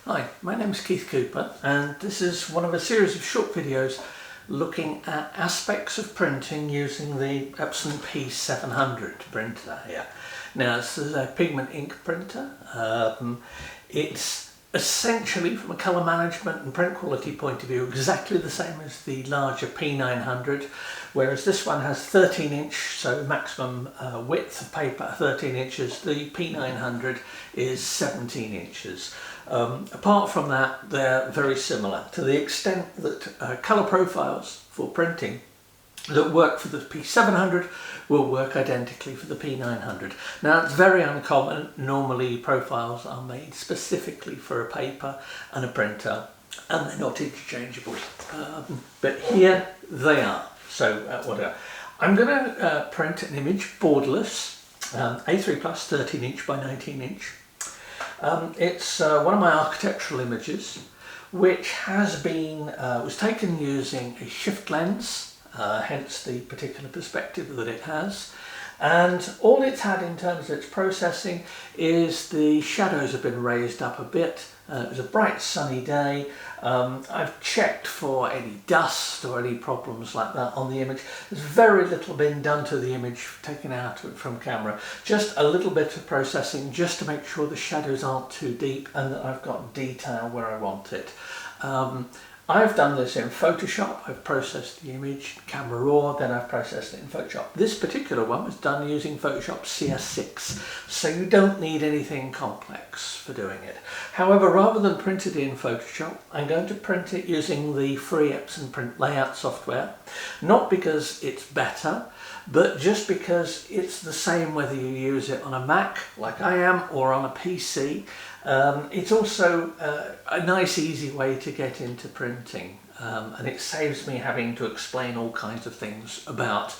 Hi, my name is Keith Cooper and this is one of a series of short videos looking at aspects of printing using the Epson P700 printer here. Now this is a pigment ink printer. It's essentially from a colour management and print quality point of view exactly the same as the larger P900, whereas this one has 13 inch, so maximum width of paper 13 inches. The P900 is 17 inches. Apart from that, they're very similar to the extent that colour profiles for printing that work for the P700 will work identically for the P900. Now it's very uncommon. Normally profiles are made specifically for a paper and a printer and they're not interchangeable. But here they are. So whatever. I'm going to print an image borderless, A3 plus 13 inch by 19 inch. It's one of my architectural images which has been was taken using a shift lens. Hence the particular perspective that it has, and all it's had in terms of its processing is the shadows have been raised up a bit. It was a bright sunny day. I've checked for any dust or any problems like that on the image. There's very little been done to the image taken out from camera, just a little bit of processing just to make sure the shadows aren't too deep and that I've got detail where I want it. I've done this in Photoshop. I've processed the image, camera raw, then I've processed it in Photoshop. This particular one was done using Photoshop CS6, so you don't need anything complex for doing it. However, rather than print it in Photoshop, I'm going to print it using the free Epson Print Layout software, not because it's better, but just because it's the same whether you use it on a Mac, like I am, or on a PC. It's also a nice easy way to get into printing, and it saves me having to explain all kinds of things about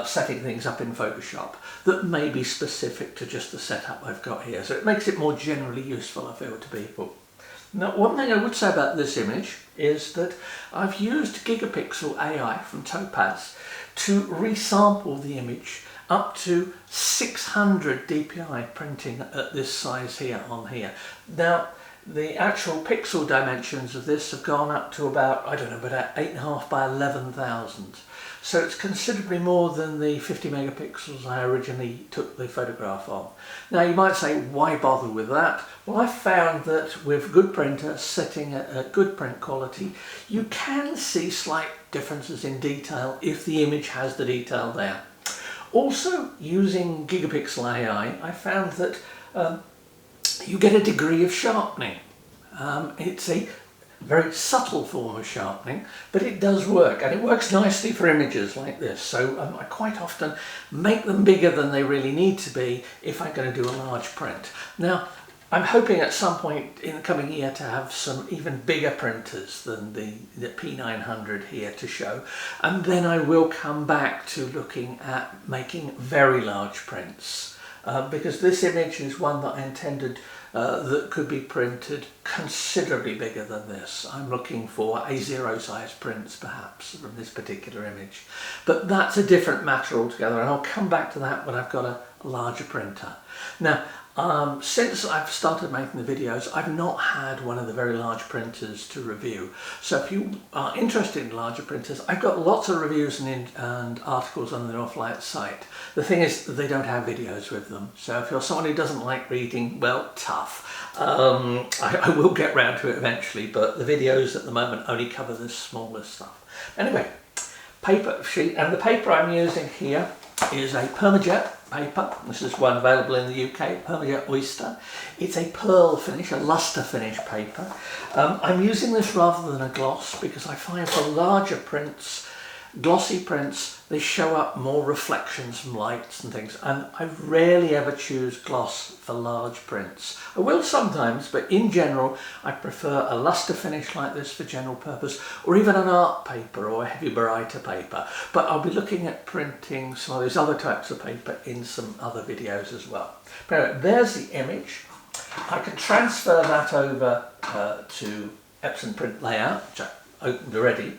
setting things up in Photoshop that may be specific to just the setup I've got here. So it makes it more generally useful, I feel, to people. Now, one thing I would say about this image is that I've used Gigapixel AI from Topaz to resample the image up to 600 dpi printing at this size here on here. Now the actual pixel dimensions of this have gone up to about, I don't know, about 8.5 by 11,000. So it's considerably more than the 50 megapixels I originally took the photograph on. Now you might say, why bother with that? Well, I found that with good printer setting at good print quality, you can see slight differences in detail if the image has the detail there. Also, using Gigapixel AI, I found that you get a degree of sharpening. It's a very subtle form of sharpening, but it does work, and it works nicely for images like this. So I quite often make them bigger than they really need to be if I'm going to do a large print. Now, I'm hoping at some point in the coming year to have some even bigger printers than the P900 here to show, and then I will come back to looking at making very large prints, because this image is one that I intended that could be printed considerably bigger than this. I'm looking for A0 size prints perhaps from this particular image, but that's a different matter altogether, and I'll come back to that when I've got a larger printer. Now, since I've started making the videos, I've not had one of the very large printers to review. So if you are interested in larger printers, I've got lots of reviews and articles on the Northlight site. The thing is, they don't have videos with them. So if you're someone who doesn't like reading, well, tough. I will get round to it eventually, but the videos at the moment only cover the smaller stuff. Anyway, paper sheet, and the paper I'm using here is a PermaJet paper. This is one available in the UK, PermaJet Oyster. It's a pearl finish, a lustre finish paper. I'm using this rather than a gloss because I find for larger prints, glossy prints, they show up more reflections from lights and things, and I rarely ever choose gloss for large prints. I will sometimes, but in general I prefer a lustre finish like this for general purpose, or even an art paper or a heavy baryta paper, but I'll be looking at printing some of these other types of paper in some other videos as well. But anyway, there's the image. I can transfer that over to Epson Print Layout, which I opened already.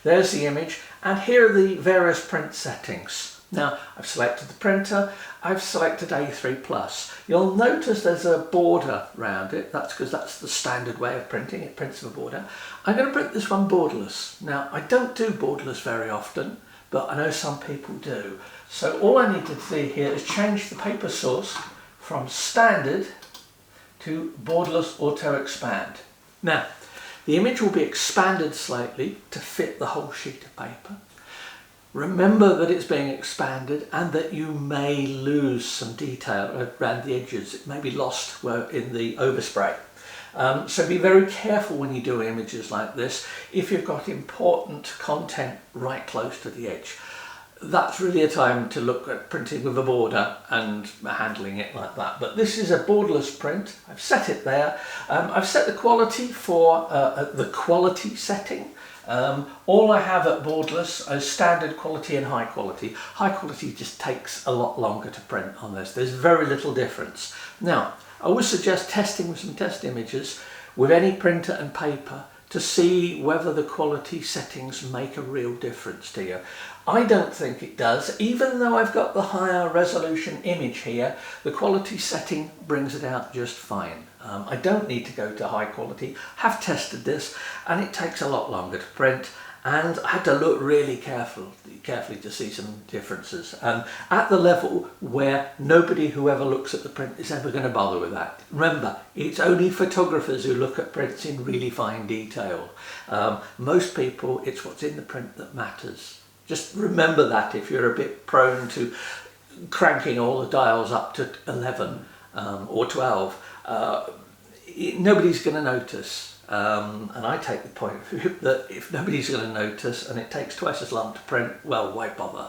There's the image, and here are the various print settings. Now I've selected the printer, I've selected A3+. You'll notice there's a border around it. That's because that's the standard way of printing. It prints with a border. I'm going to print this one borderless. Now I don't do borderless very often, but I know some people do. So all I need to do here is change the paper source from standard to borderless auto expand. Now the image will be expanded slightly to fit the whole sheet of paper. Remember that it's being expanded and that you may lose some detail around the edges. It may be lost in the overspray. So be very careful when you do images like this if you've got important content right close to the edge. That's really a time to look at printing with a border and handling it like that. But this is a borderless print. I've set it there. I've set the quality for the quality setting. All I have at borderless is standard quality and high quality. High quality just takes a lot longer to print on this. There's very little difference. Now, I always suggest testing with some test images with any printer and paper to see whether the quality settings make a real difference to you. I don't think it does. Even though I've got the higher resolution image here, the quality setting brings it out just fine. I don't need to go to high quality. Have tested this and it takes a lot longer to print, and I had to look really carefully to see some differences. At the level where nobody who ever looks at the print is ever going to bother with that. Remember, it's only photographers who look at prints in really fine detail. Most people, it's what's in the print that matters. Just remember that if you're a bit prone to cranking all the dials up to 11 or 12. Nobody's going to notice, and I take the point of view that if nobody's going to notice and it takes twice as long to print, well, why bother?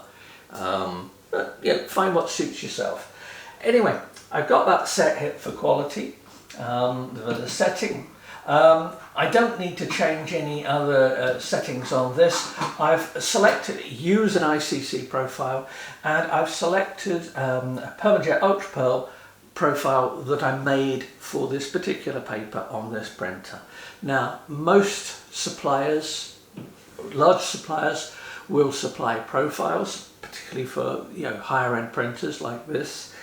But yeah, find what suits yourself. Anyway, I've got that set here for quality, the setting. I don't need to change any other settings on this. I've selected use an ICC profile, and I've selected a PermaJet Ultra Pearl profile that I made for this particular paper on this printer. Now, most suppliers, large suppliers, will supply profiles, particularly for higher end printers like this.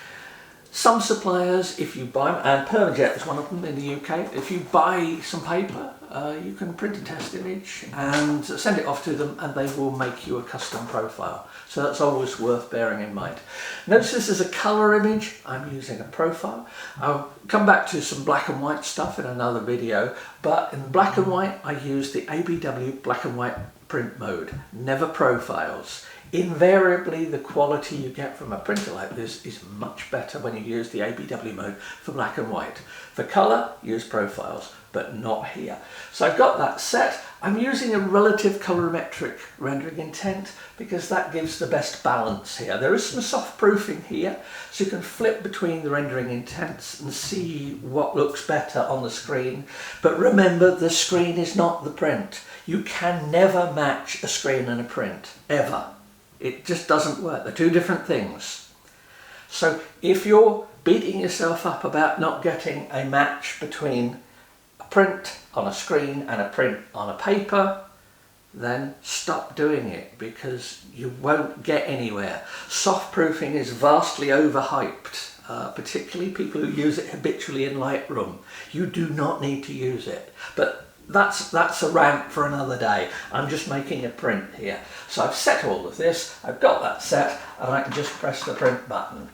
Some suppliers, if you buy, and PermaJet is one of them in the UK, if you buy some paper, you can print a test image and send it off to them and they will make you a custom profile. So that's always worth bearing in mind. Notice this is a colour image. I'm using a profile. I'll come back to some black and white stuff in another video, but in black and white I use the ABW black and white print mode, never profiles. Invariably, the quality you get from a printer like this is much better when you use the ABW mode for black and white. For colour, use profiles, but not here. So I've got that set. I'm using a relative colorimetric rendering intent because that gives the best balance here. There is some soft proofing here, so you can flip between the rendering intents and see what looks better on the screen. But remember, the screen is not the print. You can never match a screen and a print, ever. It just doesn't work. They're two different things. So if you're beating yourself up about not getting a match between a print on a screen and a print on a paper, then stop doing it because you won't get anywhere. Soft proofing is vastly overhyped, particularly people who use it habitually in Lightroom. You do not need to use it. But that's a rant for another day. I'm just making a print here. So I've set all of this, I've got that set, and I can just press the print button.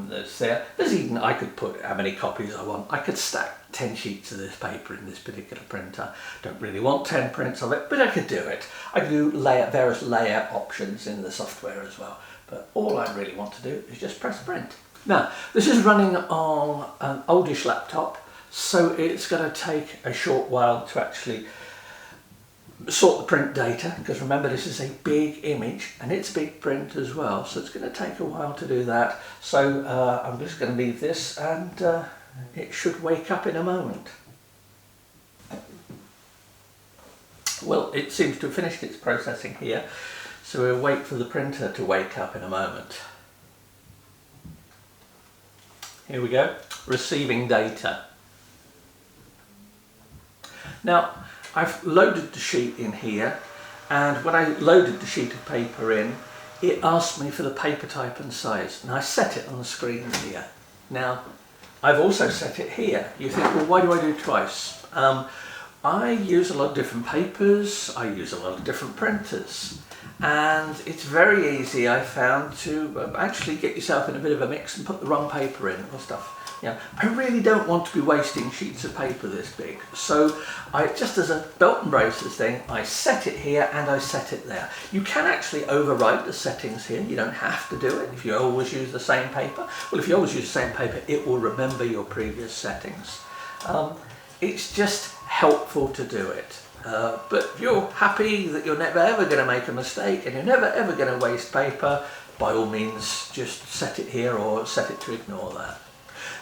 There's even, I could put how many copies I want. I could stack 10 sheets of this paper in this particular printer. Don't really want 10 prints of it, but I could do it. I could do various layout options in the software as well. But all I really want to do is just press print. Now, this is running on an oldish laptop, so it's going to take a short while to actually sort the print data, because remember this is a big image and it's big print as well, so it's going to take a while to do that. So I'm just going to leave this and it should wake up in a moment. Well, it seems to have finished its processing here, so we'll wait for the printer to wake up in a moment. Here we go, receiving data. Now, I've loaded the sheet in here, and when I loaded the sheet of paper in, it asked me for the paper type and size, and I set it on the screen here. Now, I've also set it here. You think, well, why do I do it twice? I use a lot of different papers, I use a lot of different printers, and it's very easy, I found, to actually get yourself in a bit of a mix and put the wrong paper in or stuff. You know, I really don't want to be wasting sheets of paper this big, so I, just as a belt and braces thing, I set it here and I set it there. You can actually override the settings here, you don't have to do it if you always use the same paper. Well, if you always use the same paper, it will remember your previous settings. It's just helpful to do it. But if you're happy that you're never ever going to make a mistake and you're never ever going to waste paper, by all means just set it here or set it to ignore that.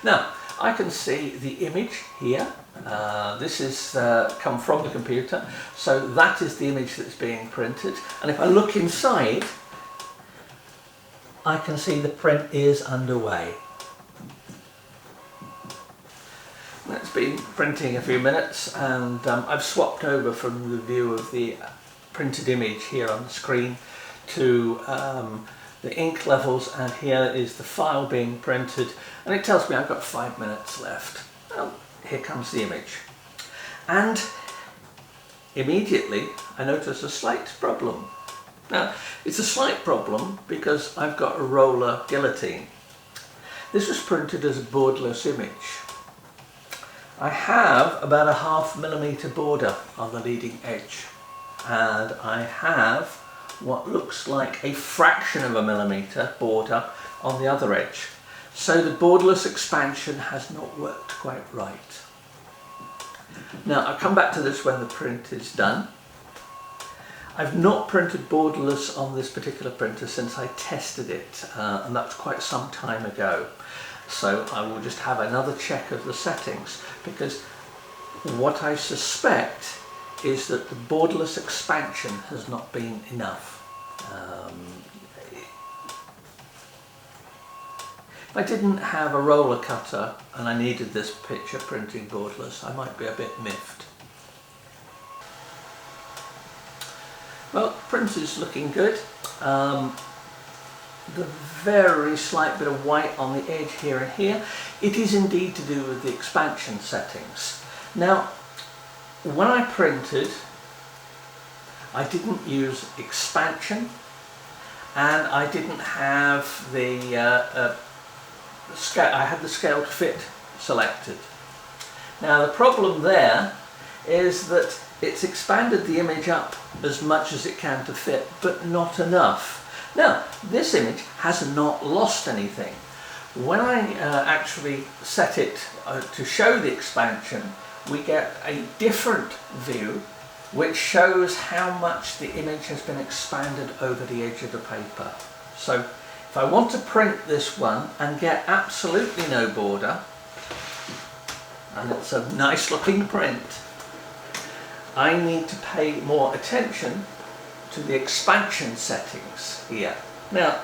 Now, I can see the image here. This is come from the computer, so that is the image that's being printed. And if I look inside, I can see the print is underway. It's been printing a few minutes, and I've swapped over from the view of the printed image here on the screen to the ink levels, and here is the file being printed, and it tells me I've got 5 minutes left. Well, here comes the image, and immediately I notice a slight problem. Now, it's a slight problem because I've got a roller guillotine. This was printed as a borderless image. I have about a 1/2 millimeter border on the leading edge, and I have what looks like a fraction of a millimeter border on the other edge. So the borderless expansion has not worked quite right. Now, I'll come back to this when the print is done. I've not printed borderless on this particular printer since I tested it, and that's quite some time ago. So I will just have another check of the settings, because what I suspect is that the borderless expansion has not been enough. If I didn't have a roller cutter and I needed this picture printing borderless, I might be a bit miffed. Well, print is looking good. The very slight bit of white on the edge here and here, it is indeed to do with the expansion settings. Now, when I printed, I didn't use expansion, and I didn't have the scale. I had the scale to fit selected. Now, the problem there is that it's expanded the image up as much as it can to fit, but not enough. Now, this image has not lost anything. When I actually set it to show the expansion, we get a different view which shows how much the image has been expanded over the edge of the paper. So if I want to print this one and get absolutely no border, and it's a nice looking print, I need to pay more attention to the expansion settings here. Now,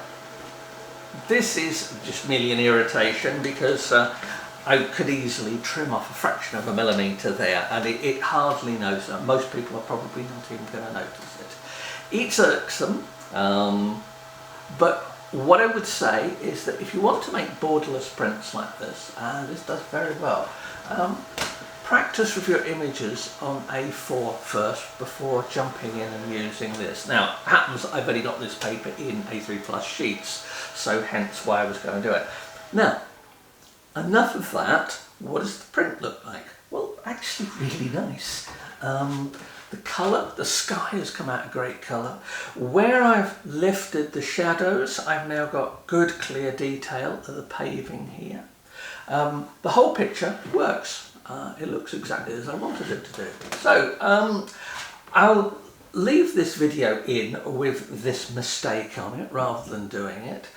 this is just merely an irritation because I could easily trim off a fraction of a millimeter there, and it hardly knows that. Most people are probably not even going to notice it. It's irksome, but what I would say is that if you want to make borderless prints like this, and this does very well, practice with your images on A4 first before jumping in and using this. Now, it happens I've only got this paper in A3 plus sheets, so hence why I was going to do it. Now, enough of that. What does the print look like? Well, actually really nice. The colour, the sky has come out a great colour. Where I've lifted the shadows, I've now got good clear detail of the paving here. The whole picture works. It looks exactly as I wanted it to do. So I'll leave this video in with this mistake on it rather than doing it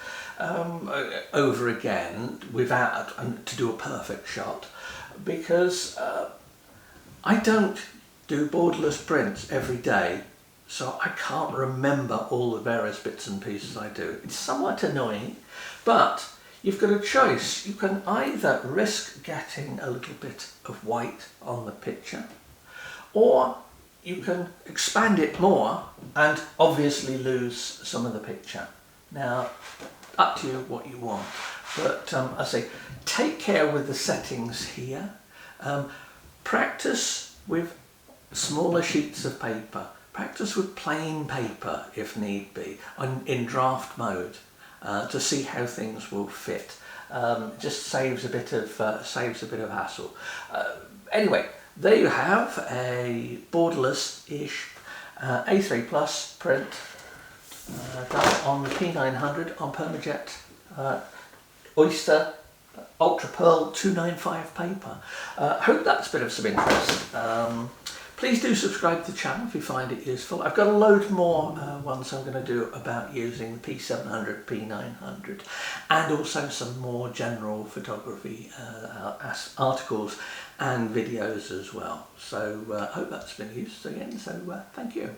over again without to do a perfect shot, because I don't do borderless prints every day, so I can't remember all the various bits and pieces I do. It's somewhat annoying, but you've got a choice. You can either risk getting a little bit of white on the picture, or you can expand it more and obviously lose some of the picture. Now, up to you what you want, but I say take care with the settings here. Practice with smaller sheets of paper. Practice with plain paper if need be, in draft mode, to see how things will fit. Just saves a bit of hassle. Anyway, there you have a borderless-ish A3 Plus print done on the P900 on PermaJet Oyster Ultra Pearl 295 paper. Hope that's been of some interest. Please do subscribe to the channel if you find it useful. I've got a load more ones I'm going to do about using the P700, P900, and also some more general photography articles and videos as well. So I hope that's been used again. So thank you.